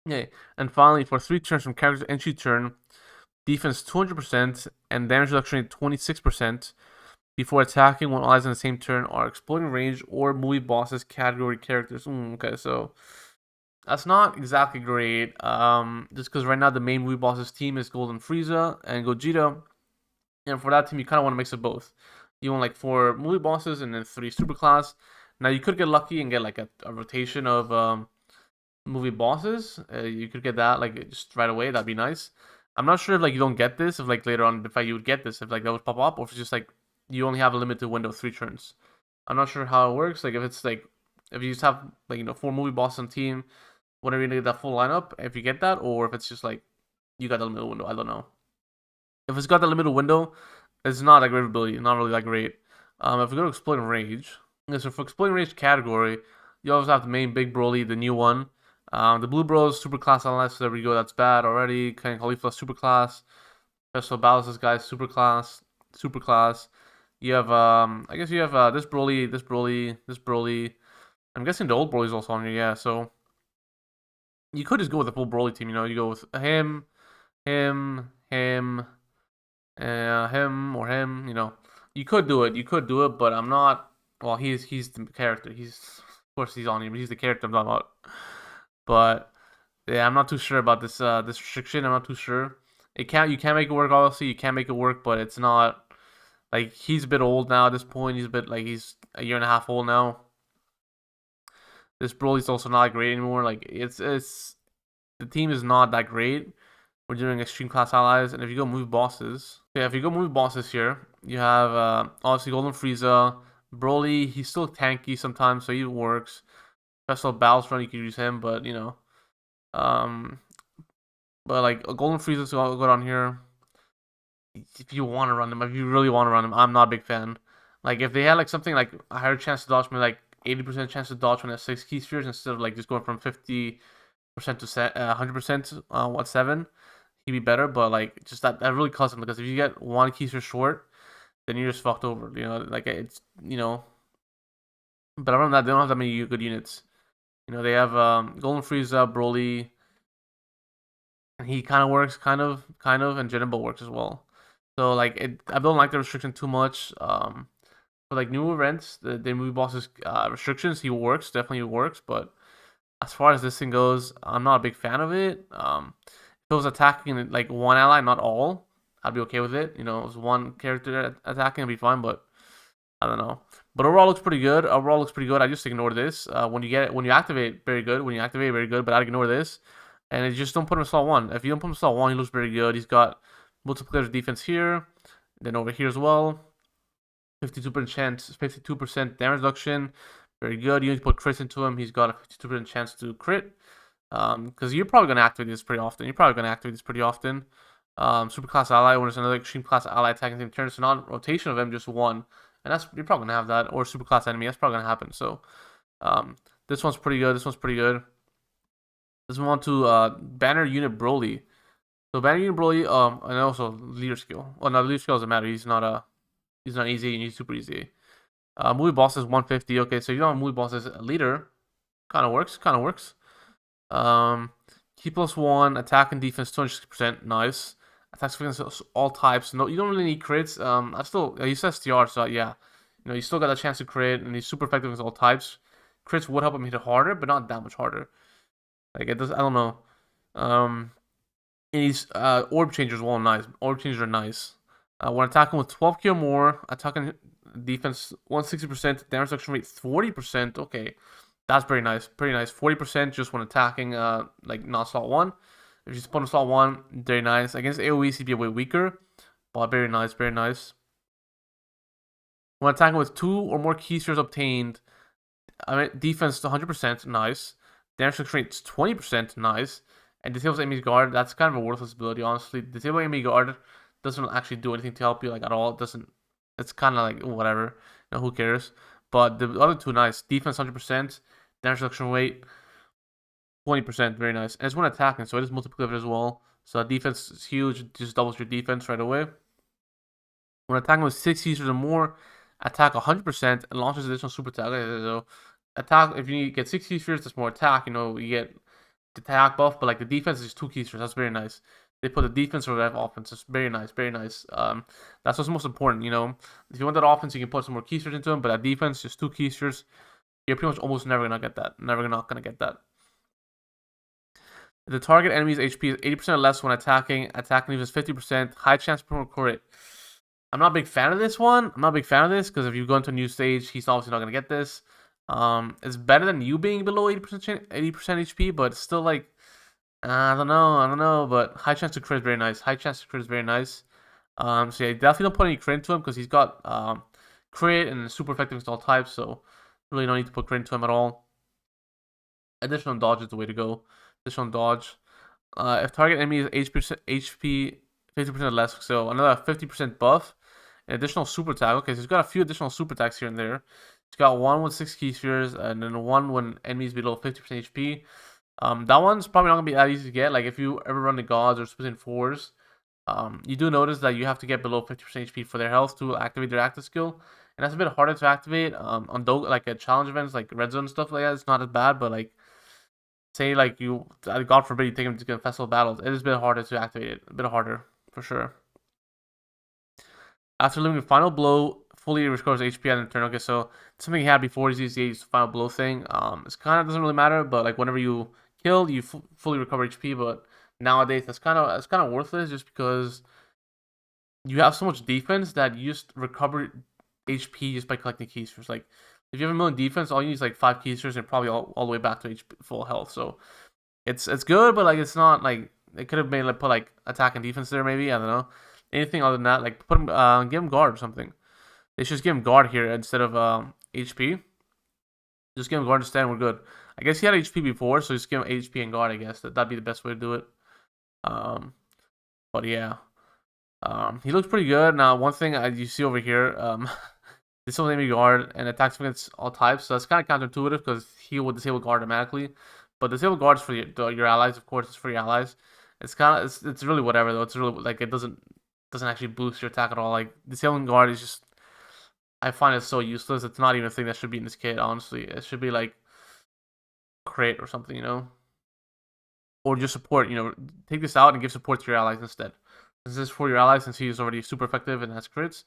Okay, and finally, for 3 turns from character's entry turn, defense 200% and damage reduction rate 26% before attacking when allies in the same turn are exploding range or movie bosses category characters. Okay, so that's not exactly great. Just because right now the main movie bosses team is Golden Frieza and Gogeta, and for that team you kind of want to mix of both. You want like 4 movie bosses and then 3 superclass. Now you could get lucky and get like a rotation of movie bosses. You could get that like just right away. That'd be nice. I'm not sure if like you don't get this, if like later on the fight you would get this, if like that would pop up, or if it's just like you only have a limited window of 3 turns. I'm not sure how it works. Like if it's like if you just have like 4 movie bosses on team, whenever you get that full lineup, if you get that, or if it's just like you got the limited window. I don't know. If it's got the limited window, it's not a great ability. Not really that great. If we go to Exploding Rage, okay, so for Exploding Rage category, you also have the main Big Broly, the new one. The Blue Bros super class unless so there we go. That's bad already. King Khalifa super class. Special Battles guy super class. Super class. You have I guess you have this Broly, this Broly, this Broly. I'm guessing the old Broly's also on here. Yeah, so you could just go with the full Broly team. You go with him, him, him or him. You could do it. You could do it, but I'm not. Well, he's the character. Of course he's on here, but he's the character I'm talking about. But yeah, I'm not too sure about this restriction. I'm not too sure. You can make it work. Obviously, you can make it work, but it's not like he's a bit old now at this point. He's a bit like he's a year and a half old now. This Broly's also not great anymore. Like it's the team is not that great. We're doing extreme class allies, and if you go move bosses, yeah, if you go move bosses here, you have obviously Golden Frieza, Broly. He's still tanky sometimes, so he works. Special Battles run, you can use him, but um, but like a Golden Frieza's good on here. If you want to run them, if you really want to run them, I'm not a big fan. Like if they had like something like a higher chance to dodge, maybe like 80% chance to dodge when it has 6 key spheres instead of like just going from 50% to 100% what 7, he'd be better. But like just that really cuts him because if you get 1 key sphere short, then you're just fucked over. Like it's But other than that, they don't have that many good units. They have Golden Frieza, Broly, and he kind of works, kind of, and Jinbo works as well. So like I don't like the restriction too much. For like new events, the movie bosses restrictions, he works, definitely works. But as far as this thing goes, I'm not a big fan of it. If it was attacking like one ally, not all, I'd be okay with it. It was one character attacking, it'd be fine. But I don't know. But overall looks pretty good. I just ignore this. When you activate, very good. When you activate, very good. But I'd ignore this, and it just don't put him in slot 1. If you don't put him in slot 1, he looks very good. He's got multiplier defense here, then over here as well. 52% damage reduction, very good. You need to put crits into him. He's got a 52% chance to crit. Because you're probably gonna activate this pretty often. Super class ally when there's another extreme class ally attacking the same turn. So not rotation of him, just one. And you're probably gonna have that, or super class enemy. That's probably gonna happen. So, this one's pretty good. Let's move on to Banner Unit Broly. So Banner Unit Broly, and also leader skill. Well, no, leader skill doesn't matter. He's not easy. You need super easy. Movie boss is 150. Okay, so you know movie boss is a leader. Kind of works. Key +1, attack and defense 260%. Nice. Attacks against all types. No, you don't really need crits. I still he says STR, so yeah, you still got a chance to crit, and he's super effective against all types. Crits would help him hit it harder, but not that much harder. Like it does. I don't know. And he's orb changers. Well, nice. Orb changers are nice. When attacking with 12 key or more, attacking defense 160%, damage reduction rate 40%. Okay, that's pretty nice. 40% just when attacking like not slot 1. If you spawn in slot 1, very nice. Against AoE, he'd be a way weaker, but very nice. When attacking with 2 or more key spheres obtained, defense 100%, nice. Damage reduction rate 20%, nice. And disables enemy's guard, that's kind of a worthless ability, honestly. Disabling enemy guard doesn't actually do anything to help you, like, at all. It's kind of like, whatever. Who cares? But the other two, nice. Defense 100%, damage reduction rate 20%, very nice. And it's when attacking, so it is multiplicative as well. So defense is huge, just doubles your defense right away. When attacking with 6 users or more, attack 100% and launches additional super attack. So attack, if you get 6 spheres, that's more attack. You get attack buff, but like the defense is just 2 keysters. That's very nice. They put the defense over that offense. It's very nice, very nice. That's what's most important. You know, if you want that offense, you can put some more keysters into them, but that defense, just 2 keysters. You're pretty much almost never gonna get that. Never not gonna get that. The target enemy's HP is 80% less when attacking. Attacking leaves 50%. High chance to crit. I'm not a big fan of this one. I'm not a big fan of this because if you go into a new stage, he's obviously not gonna get this. It's better than you being below 80% HP, but it's still like I don't know. But high chance to crit is very nice. High chance to crit is very nice. So yeah, definitely don't put any crit into him because he's got crit and super effective against all types. So really no need to put crit into him at all. Additional dodge is the way to go. Additional dodge. If target enemy is HP 50% less, so another 50% buff. An additional super attack. Okay, so he's got a few additional super attacks here and there. He's got one with 6 keyspheres, and then one when enemies below 50% HP. That one's probably not gonna be that easy to get. Like if you ever run the gods or split in 4s, you do notice that you have to get below 50% HP for their health to activate their active skill, and that's a bit harder to activate. On like at challenge events like red zone and stuff like that, it's not as bad. But like say like you, God forbid, you take him to festival battles, it is a bit harder to activate it. A bit harder for sure. After leaving final blow, fully restores HP at the turn. Okay, so something he had before is the final blow thing. It's kind of doesn't really matter, but like whenever you kill, you fully recover HP. But nowadays, that's kind of worthless just because you have so much defense that you just recover HP just by collecting keysters. Like if you have a million defense, all you need is like 5 keysters and probably all the way back to HP, full health. So it's good, but like it's not like they could have made like put like attack and defense there maybe. I don't know. Anything other than that, like put him, give him guard or something. They should just give him guard here instead of HP. Just give him guard instead, and we're good. I guess he had HP before, so just give him HP and guard. I guess that'd be the best way to do it. But yeah, he looks pretty good. Now, one thing you see over here, disable enemy guard and attacks against all types. So that's kind of counterintuitive because he will disable guard automatically. But disable guard is for your allies, of course. It's for your allies. It's really whatever though. It's really like it doesn't actually boost your attack at all. Like disabling guard is just, I find it so useless. It's not even a thing that should be in this kit. Honestly, it should be like crit or something, you know, or just support. You know, take this out and give support to your allies instead. Since this is for your allies, since he's already super effective and has crits,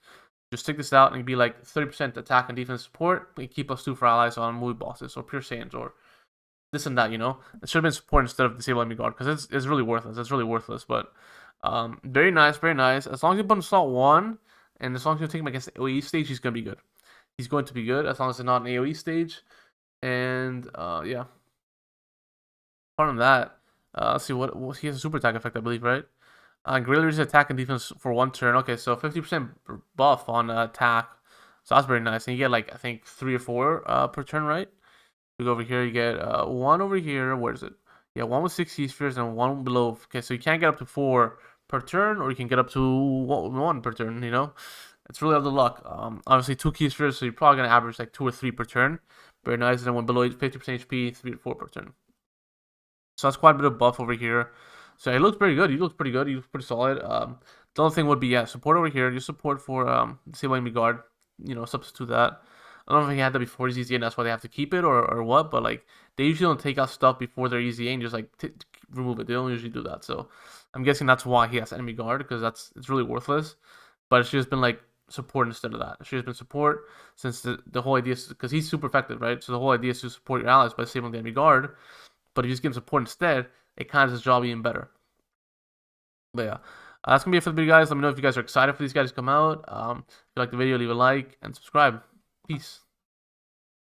just take this out and be like 30% attack and defense support. We keep +2 for allies on movie bosses or pure Saiyans or this and that, you know. It should have been support instead of disable enemy guard because it's really worthless. It's really worthless. But very nice, very nice. As long as you put him slot 1, and as long as you take him against the AoE stage, he's gonna be good. He's going to be good as long as it's not an AoE stage. And yeah. Apart from that, let's see what he has a super attack effect, I believe, right? Greatly reduces attack and defense for 1 turn. Okay, so 50% buff on attack. So that's very nice. And you get like I think 3 or 4 per turn, right? We go over here, you get 1 over here. Where is it? Yeah, 1 with 6 spheres and 1 below. Okay, so you can't get up to 4 per turn, or you can get up to 1 per turn. You know, it's really out of luck. Obviously 2 keyspheres, so you're probably gonna average like 2 or 3 per turn. Very nice. And then when below 50% HP, 3 to 4 per turn. So that's quite a bit of buff over here. So he looks pretty good. He looks pretty good. He looks pretty solid. The only thing would be, yeah, support over here. Just support for disable enemy guard. You know, substitute that. I don't know if he had that before his EZA and that's why they have to keep it or what, but like they usually don't take out stuff before their EZA and just like remove it. They don't usually do that. So I'm guessing that's why he has enemy guard because it's really worthless. But it should have been like support instead of that. It should have been support since the whole idea is because he's super effective, right? So the whole idea is to support your allies by disabling the enemy guard. But if you just give him support instead, it kind of does his job even better. But yeah, that's gonna be it for the video, guys. Let me know if you guys are excited for these guys to come out. If you like the video, leave a like and subscribe. Peace.